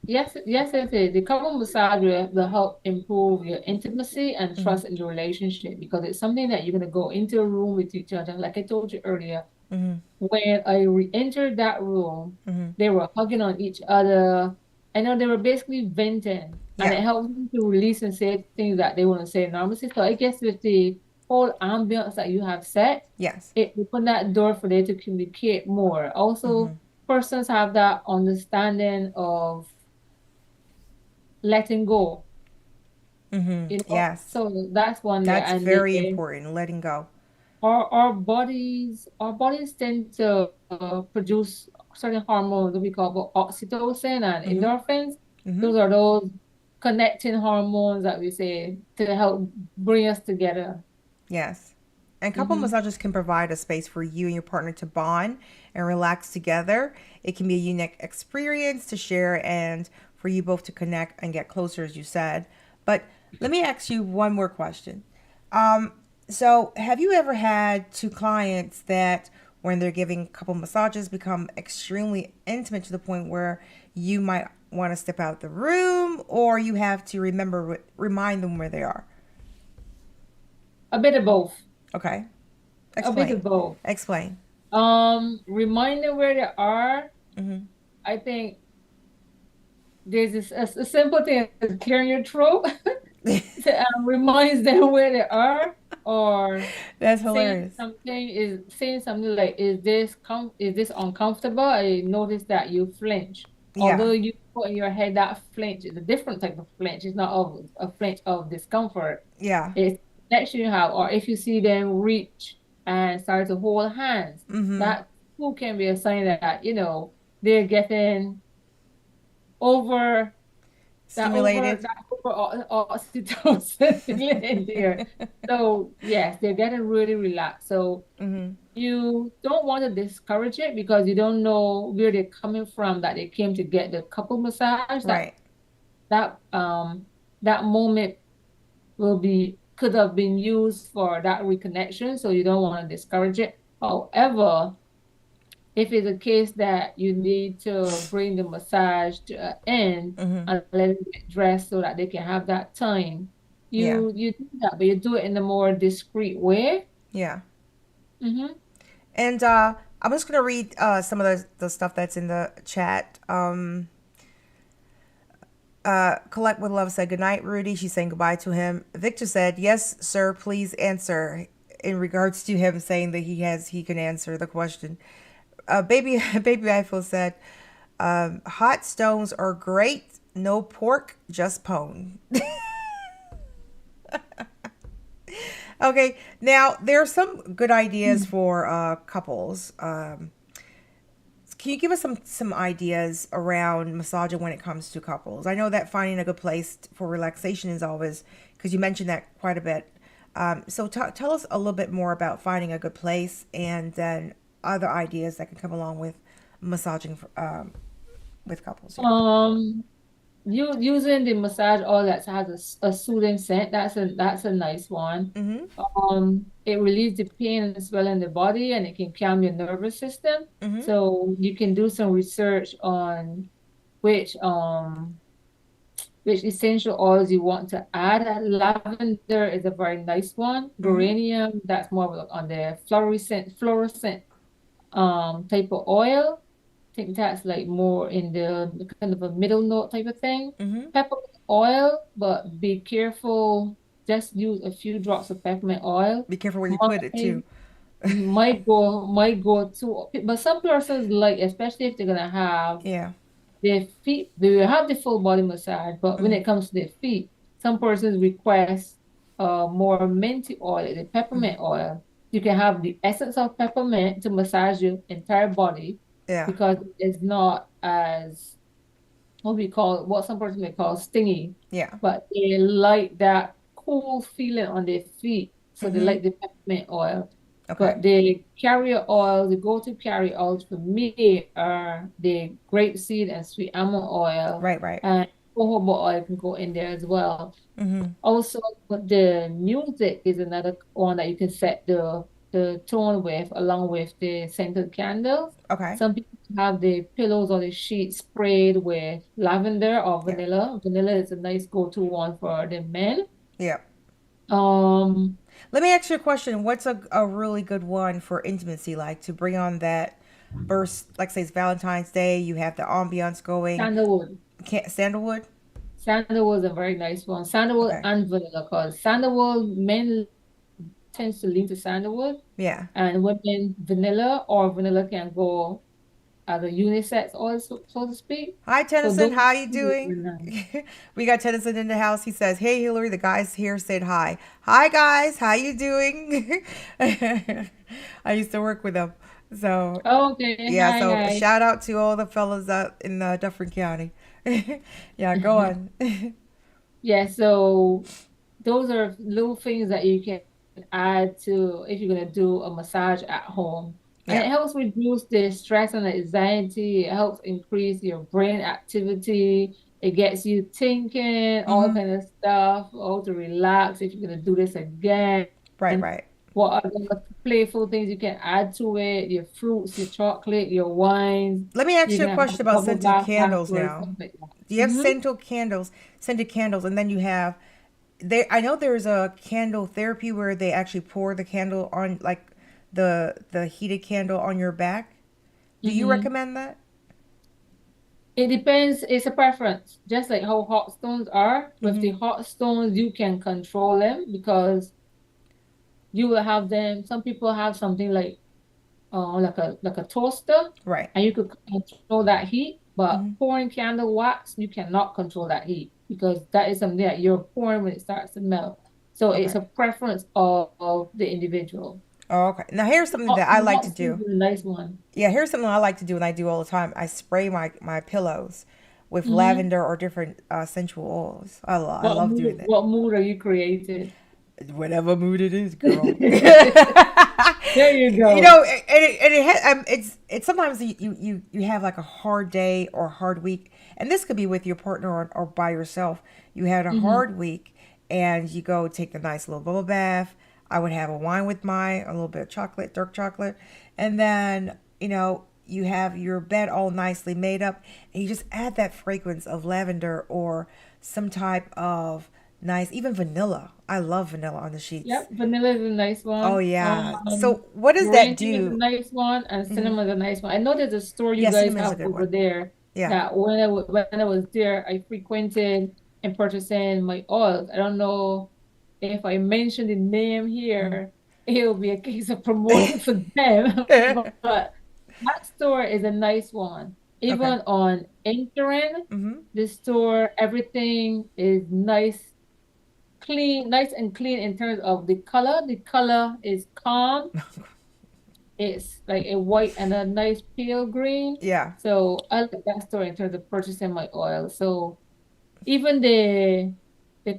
yes, it is. The couple massage will help improve your intimacy and Mm-hmm. trust in the relationship because it's something that you're gonna go into a room with each other. Like I told you earlier, Mm-hmm. when I re-entered that room, Mm-hmm. they were hugging on each other. I know they were basically venting, and Yeah. it helped them to release and say things that they want to say normally. So I guess with the whole ambience that you have set, Yes. it opened that door for them to communicate more. Mm-hmm. Also, persons have that understanding of letting go, Mm-hmm. Yes. So that's one there. That's And very important, letting go. our bodies tend to produce certain hormones that we call oxytocin and Mm-hmm. endorphins. Mm-hmm. Those are those connecting hormones that we say to help bring us together. Yes. And couple Hmm. massages can provide a space for you and your partner to bond and relax together. It can be a unique experience to share and for you both to connect and get closer, as you said. But let me ask you one more question. Um, so, have you ever had two clients that, when they're giving couple massages, become extremely intimate to the point where you might want to step out the room, or you have to remind them where they are? A bit of both. Okay, A bit of explain. both. Explain. Remind them where they are. Mm-hmm. I think there's a simple thing as clearing your throat reminds them where they are, or That's saying hilarious. saying something like, is this uncomfortable? I noticed that you flinch. Yeah. Although you put in your head that flinch is a different type of flinch. It's not of a flinch of discomfort. Yeah. It's connection you have, or if you see them reach and start to hold hands, Mm-hmm. that too can be a sign that they're getting over Stimulated. that over oxytocin in there. So yes, they're getting really relaxed. So Mm-hmm. you don't want to discourage it because you don't know where they're coming from, that they came to get the couple massage. That Right. that um that moment could have been used for that reconnection. So you don't want to discourage it. However, if it's a case that you need to bring the massage to an end Mm-hmm. and let them get dressed so that they can have that time, Yeah. you do that, but you do it in a more discreet way. Yeah. Mm-hmm. And I'm just gonna read some of the stuff that's in the chat. Collect with Love said good night, Rudy. She's saying goodbye to him. Victor said, "Yes, sir. Please answer." In regards to him saying that he can answer the question. Baby Eiffel said, "Hot stones are great. No pork, just pone." Okay, now there are some good ideas for couples. Can you give us some ideas around massaging when it comes to couples? I know that finding a good place for relaxation is always, because you mentioned that quite a bit. So tell us a little bit more about finding a good place and then other ideas that can come along with massaging with couples. Yeah. You using the massage oil that has a soothing scent. That's a nice one. Mm-hmm. It relieves the pain and swelling in the body, and it can calm your nervous system. Mm-hmm. So you can do some research on which which essential oils you want to add. Lavender is a very nice one. Mm-hmm. Geranium, that's more on the fluorescent type of oil. I think that's like more in the kind of a middle note type of thing. Mm-hmm. Peppermint oil, but be careful. Just use a few drops of peppermint oil. Be careful where you put it My too. might go to, but some persons like, especially if they're gonna have Yeah. their feet, they will have the full body massage, but when Mm-hmm. it comes to their feet, some persons request more minty oil, the Mm-hmm. peppermint oil. You can have the essence of peppermint to massage your entire body Yeah. because it's not as what some person may call stingy, Yeah. but they like that cool feeling on their feet. So they Mm-hmm. like the peppermint oil. Okay. But the carrier oil, the go-to carrier oils for me are the grapeseed and sweet almond oil, Right. Right. and jojoba oil can go in there as well. Mm-hmm. Also, but the music is another one that you can set the tone with, along with the scented candles. Okay. Some people have the pillows or the sheets sprayed with lavender or Yeah. vanilla. Vanilla is a nice go-to one for the men. Yeah. Um, Let me ask you a question. What's a really good one for intimacy, like to bring on that burst? Like, say it's Valentine's Day, you have the ambiance going. sandalwood. Sandalwood. Sandalwood is a very nice one. Sandalwood Okay. and vanilla, because sandalwood, men tends to lean to sandalwood, Yeah. and women vanilla, or vanilla can go as a unisex oil, so to speak. Hi, So Tennyson. those How you two doing? are nice. We got Tennyson in the house. He says, "Hey, Hillary. The guys here said hi. Hi, guys. How you doing?" I used to work with them, so Okay, yeah. hi, So a hi. shout out to all the fellas out in Dufferin County. Yeah, go on. Yeah, so those are little things that you can add to if you're gonna do a massage at home. And Yeah. it helps reduce the stress and the anxiety. It helps increase your brain activity. It gets you thinking, all Mm-hmm. kind of stuff, all to relax if you're gonna do this again. Right. Right. What are the playful things you can add to it? Your fruits, your chocolate, your wines. Let me ask You you a can have question a about bubble scented bath candles afterwards, now. something like that. Do you have Mm-hmm. scented candles, and then you have they? I know there's a candle therapy where they actually pour the candle on, like the heated candle on your back. Do you Mm-hmm. recommend that? It depends, it's a preference. Just like how hot stones are. With Mm-hmm. the hot stones, you can control them because you will have them. Some people have something like a toaster, Right. and you could control that heat. But Mm-hmm. pouring candle wax, you cannot control that heat because that is something that you're pouring when it starts to melt. So it's Okay. a preference of the individual. Oh, okay. Now here's something Hot, that I like hot to stones do. is a nice one. Yeah, here's something I like to do and I do all the time. I spray my pillows with Hmm. lavender or different sensual oils. I love doing that. What mood are you created? Whatever mood it is, girl. There you You go. know, it's sometimes you have like a hard day or hard week, and this could be with your partner or by yourself. You had a Hmm. hard week, and you go take a nice little bubble bath. I would have a wine with mine, a little bit of chocolate, dark chocolate, and then you have your bed all nicely made up, and you just add that fragrance of lavender or some type of nice, even vanilla. I love vanilla on the sheets. Yep, vanilla is a nice Oh one. yeah. So what does that Geranium is a do? nice one, and Hmm. cinnamon is a nice one. I know there's a store you Yeah, guys cinnamon's a have good over one. there Yeah. that when I was there, I frequented and purchasing my oils. I don't know if I mention the name Mm. here, it'll be a case of promoting for them. But that store is a nice one. Okay. Even on entering Hmm. the store, everything is nice and clean in terms of the color. The color is calm. It's like a white and a nice pale green. Yeah. So I like that store in terms of purchasing my oil. So even the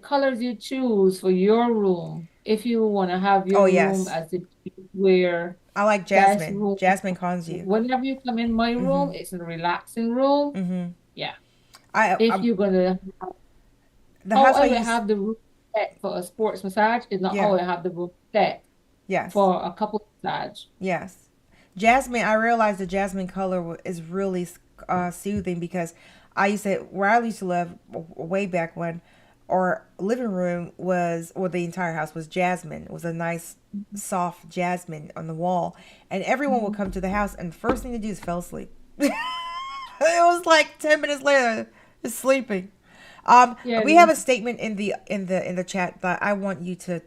colors you choose for your room, if you want to have Oh your room yes. as the where I like best jasmine. room, Jasmine calms you. whenever you come in my room, Hmm. it's a relaxing room. Hmm. Yeah. If I'm you're gonna the how house I I will use. have the room set for a sports massage is not Yeah. how I have the room set Yes. for a couple massage. Yes. Jasmine, I realized the jasmine color is really soothing because where I used to live way back when, our living room was, or the entire house was jasmine. It was a nice, soft jasmine on the wall. And everyone would Mhm. come to the house, and the first thing to do is fell asleep. It was like 10 minutes later, just sleeping. Yeah, We have a statement in the chat that I want you to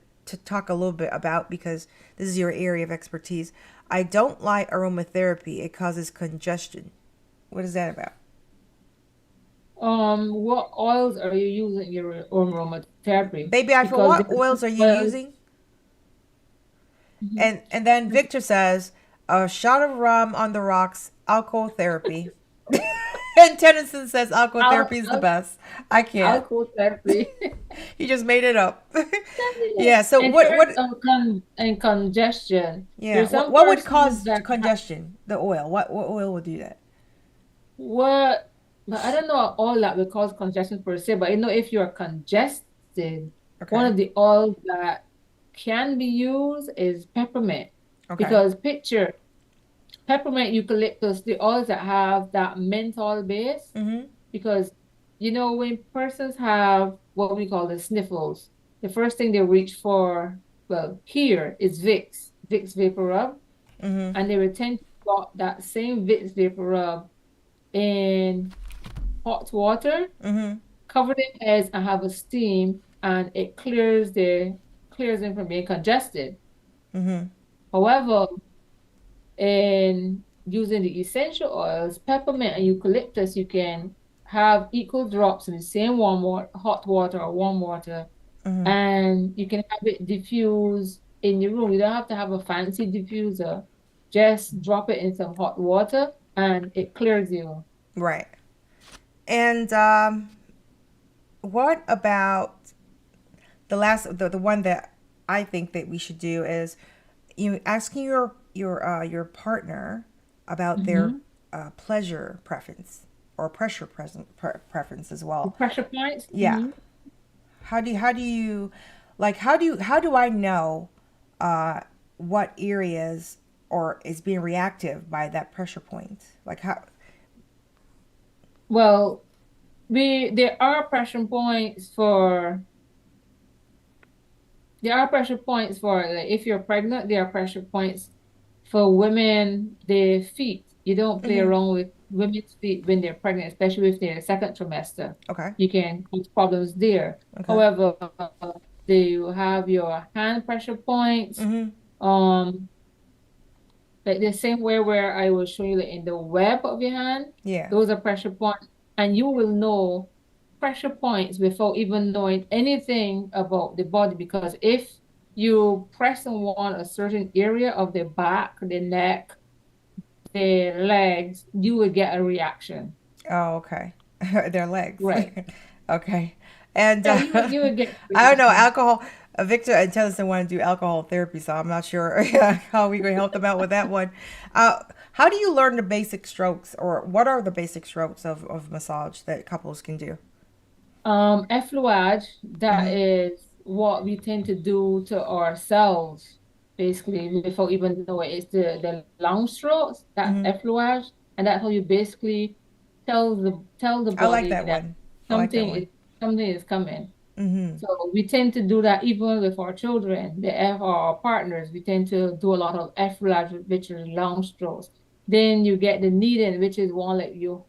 talk a little bit about because this is your area of expertise. I don't like aromatherapy. It causes congestion. What is that about? what oils are you using in your aromatherapy? Baby, I for Because what there's oils are you oils. using? Mhm. And then Victor says, a shot of rum on the rocks, alcohol therapy. And Tennyson says alcohol Al therapy is the al best. I can't. alcohol therapy. He just made it up. Yeah, so In what terms what of congestion, yeah, there's some what would persons cause that congestion? The oil. What oil would do that? what, but I don't know all that will cause congestion per se, but if you're congested, one Okay. of the oils that can be used is peppermint. Okay. Because picture peppermint, eucalyptus, the oils that have that menthol base, Mhm. because when persons have what we call the sniffles, the first thing they reach for, well, here is Vicks Vapor Rub, Mhm. and they will tend to drop that same Vicks Vapor Rub in hot water, Mhm. cover their heads, and have a steam, and it clears them from being congested. Mhm. However, in using the essential oils, peppermint and eucalyptus, you can have equal drops in the same hot water or warm water, Mhm. and you can have it diffuse in your room. You don't have to have a fancy diffuser. Just drop it in some hot water and it clears you. Right. And what about the one that I think that we should do is you asking your partner about their Mhm. pleasure preference or preference as The well. pressure points. Yeah. How do I know uh what areas or is being reactive by that pressure point? Like how Well, there are pressure points for like, if you're pregnant, there are pressure points for women, their feet. You don't play Mhm. around with women's feet when they're pregnant, especially if they're in the second trimester. Okay. You can cause problems there. Okay. However, you have your hand pressure points. Mhm. Um, like the same way where I will show you like in the web of your hand, Yeah. those are pressure points, and you will know pressure points without even knowing anything about the body. Because if you press on a certain area of the back, the neck, the legs, you will get a reaction. Oh, okay. Their legs. Right. Okay. And Yeah, you will get a I don't know, reaction. alcohol. Victor and Tennyson want to do alcohol therapy, so I'm not sure how we can help them out with that one. How do you learn the basic strokes, or what are the basic strokes of massage that couples can do? Effleurage, that Mm-hmm. is what we tend to do to ourselves, basically, before even know it. It's the long strokes, that's Mm-hmm. effleurage, and that's how you basically tell the I like body that that one. I like that something one. is something is coming. Mm-hmm. So we tend to do that even with our children, our partners. We tend to do a lot of effleurage, which is long strokes. Then you get the kneading, which is one like you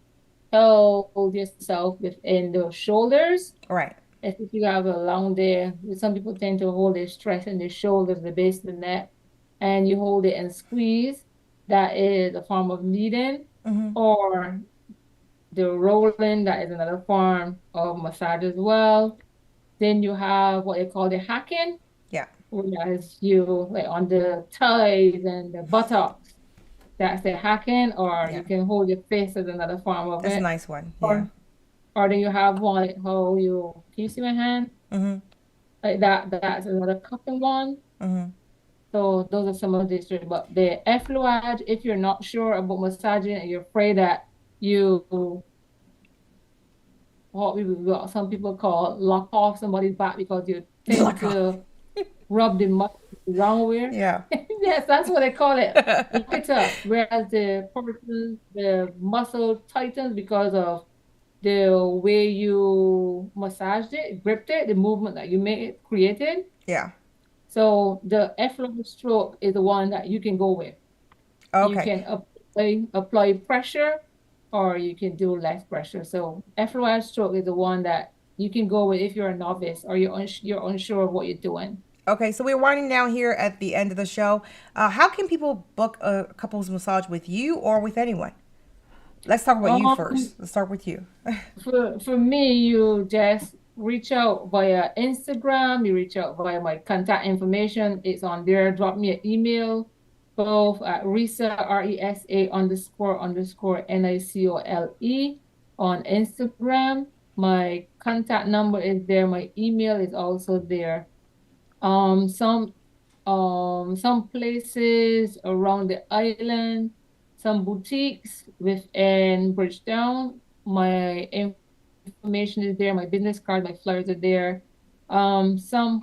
hold yourself within the shoulders, Right. as if you have a long day. Some people tend to hold their stress in the shoulders, the base of the neck, and you hold it and squeeze. That is a form of kneading, Mm-hmm. or the rolling. That is another form of massage as well. Then you have what they call the hacking, Yeah. whereas you like on the thighs and the buttocks. That's the hacking, or Yeah. you can hold your face as another form of That's a it. nice one. Yeah. Or or then you have one like how you can you see my hand? Mm-hmm. Like that's another cupping one. Mm-hmm. So those are some of the history. But the effleurage, if you're not sure about massaging and you're afraid that you what some people call lock off somebody's back because you tend Like off. to rub the muscle wrong way. Yeah. Yes, that's what they call it. Lock it up. Whereas the muscle tightens because of the way you massaged it, gripped it, the movement that you created. Yeah. So the effluent stroke is the one that you can go with. You Okay. can apply pressure, or you can do less pressure. So effluent stroke is the one that you can go with if you're a novice or you're unsure of what you're doing. Okay, so we're winding down here at the end of the show. How can people book a couples massage with you or with anyone? Let's talk about you first. Let's start with you. For me, you just reach out via Instagram. You reach out via my contact information. It's on there. Drop me an email, both at Resa, RESA__NICOLE on Instagram. My contact number is there. My email is also there. Some places around the island, some boutiques within Bridgetown. My information is there. My business card, my flyers are there. Some some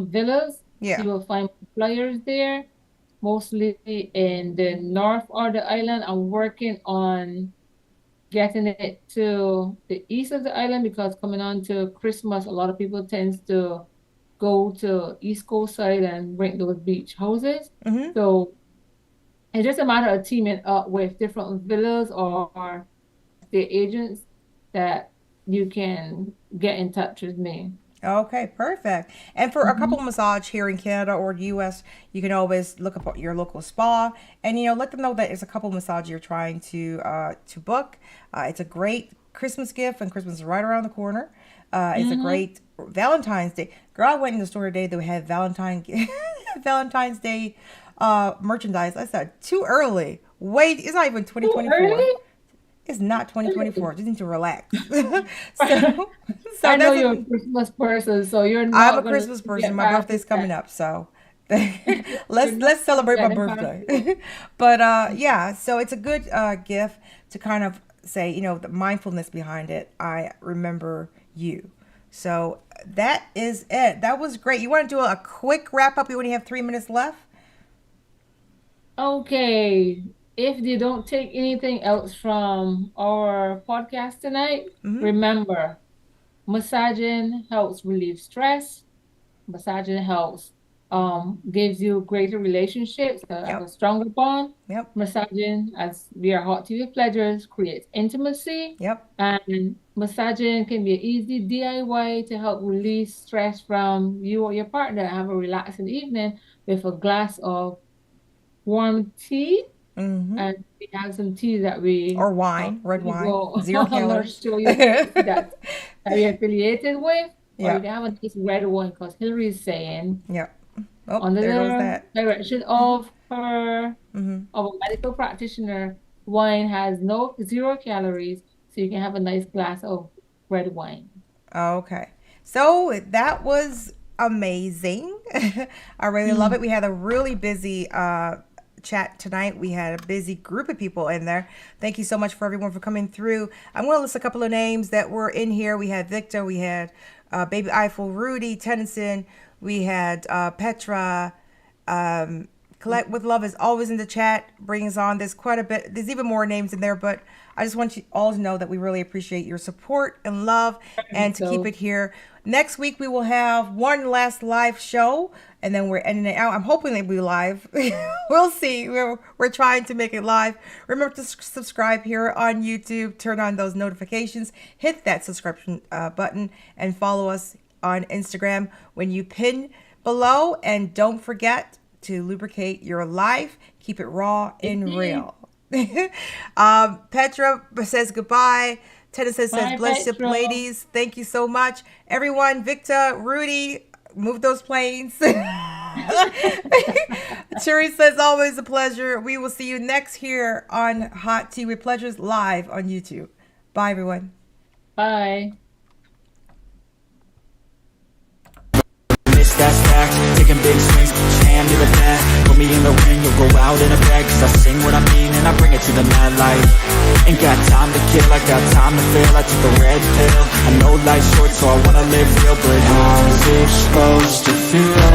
villas. Yeah. You will find flyers there, mostly in the north of the island. I'm working on getting it to the east of the island because coming on to Christmas, a lot of people tends to go to East Coast side and rent those beach houses. Mm-hmm. So it's just a matter of teaming up with different villas or the agents that you can get in touch with me. Okay, perfect. And for a couple massage here in Canada or the US, you can always look up your local spa and let them know that it's a couple massage you're trying to book. It's a great Christmas gift, and Christmas is right around the corner. It's a great Valentine's Day. Girl, I went in the store today. They had Valentine's Day merchandise. I said, too early. Wait, it's not even 2024. It's not 2024. Just need to relax. so I know you're a Christmas person, so you're not. I'm a Christmas person. My birthday's coming up, so let's celebrate my birthday. But yeah, so it's a good gift to kind of say, the mindfulness behind it. I remember you. So that is it. That was great. You want to do a quick wrap up? We only have 3 minutes left. Okay. If you don't take anything else from our podcast tonight, remember, massaging helps relieve stress. Massaging helps gives you greater relationships, a stronger bond. Yep. Massaging, as we are Hot TV Pleasures, creates intimacy. Yep. And massaging can be an easy DIY to help release stress from you or your partner. Have a relaxing evening with a glass of warm tea. And we have some tea that or wine, red wine, 0 calories. I'm not sure you that we're affiliated with. Or you can have a nice red wine, because Hilary is saying, under the direction of her of a medical practitioner, wine has 0 calories, so you can have a nice glass of red wine. Okay, so that was amazing. I really love it. We had a really busy chat tonight. We had a busy group of people in there. Thank you so much for everyone for coming through. I'm going to list a couple of names that were in here. We had Victor, we had Baby Eiffel, Rudy, Tennyson, we had Petra, Collect with Love is always in the chat, bringing us on. There's quite a bit. There's even more names in there, but I just want you all to know that we really appreciate your support and love, and to keep it here. Next week, we will have one last live show, and then we're ending it out. I'm hoping it'll be live. We'll see. We're trying to make it live. Remember to subscribe here on YouTube. Turn on those notifications. Hit that subscription button, and follow us on Instagram when you pin below. And don't forget to lubricate your life. Keep it raw and real. Petra says goodbye. Tennis says, bless you, ladies. Thank you so much. Everyone, Victor, Rudy, move those planes. Teresa says, always a pleasure. We will see you next here on Hot Tea with Pleasures live on YouTube. Bye, everyone. Bye. That stack, taking big swings, put your hand to the bat. Put me in the ring, you'll go out in a bag. Cause I sing what I mean and I bring it to the mad light. Ain't got time to kill, I got time to feel. I took the red pill, I know life's short so I wanna live real. But how's it supposed to feel?